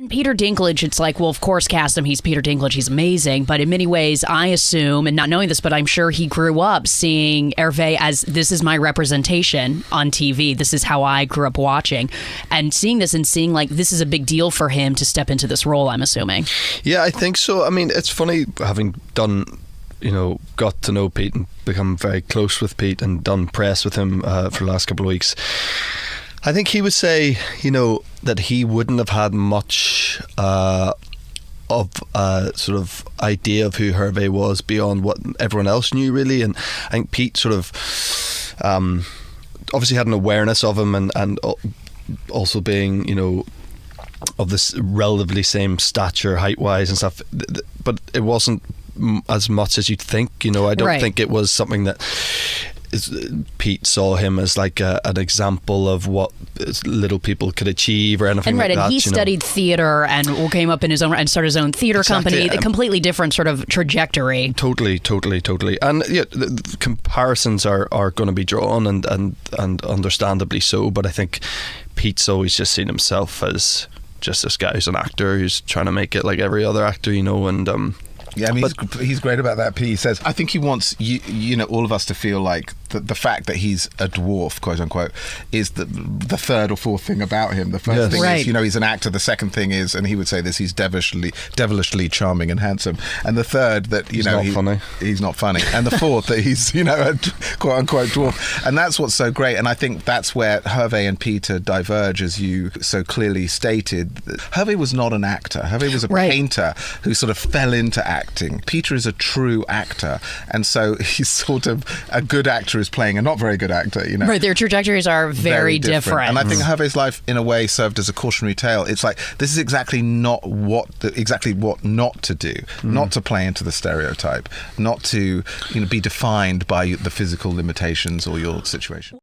Peter Dinklage, it's like, well, of course, cast him. He's Peter Dinklage. He's amazing. But in many ways, I assume, and not knowing this, but I'm sure he grew up seeing Hervè as, this is my representation on TV. This is how I grew up watching. And seeing this and seeing, like, this is a big deal for him to step into this role, I'm assuming. Yeah, I think so. I mean, it's funny having done, got to know Pete and become very close with Pete and done press with him for the last couple of weeks. I think he would say, that he wouldn't have had much of a sort of idea of who Hervè was beyond what everyone else knew, really. And I think Pete sort of obviously had an awareness of him and also being, of this relatively same stature, height-wise and stuff. But it wasn't as much as you'd think, I don't think it was something that... Pete saw him as like an example of what little people could achieve or anything like that. And he studied theatre and came up in his own and started his own theatre company. A completely different sort of trajectory. Totally. And yeah, the comparisons are going to be drawn and understandably so. But I think Pete's always just seen himself as just this guy who's an actor who's trying to make it like every other actor, and. Yeah, I mean, he's great about that. He says, I think he wants all of us to feel like the fact that he's a dwarf, quote unquote, is the third or fourth thing about him. The first thing is, he's an actor. The second thing is, and he would say this, he's devilishly charming and handsome. And the third that he's not funny. And the fourth that he's a quote unquote dwarf. And that's what's so great. And I think that's where Hervè and Peter diverge, as you so clearly stated. Hervè was not an actor. Hervè was a painter who sort of fell into acting. Peter is a true actor, and so he's sort of a good actor is playing a not very good actor. Right, their trajectories are very different. And I think Hervé's life, in a way, served as a cautionary tale. It's like this is exactly what not to do, not to play into the stereotype, not to be defined by the physical limitations or your situation.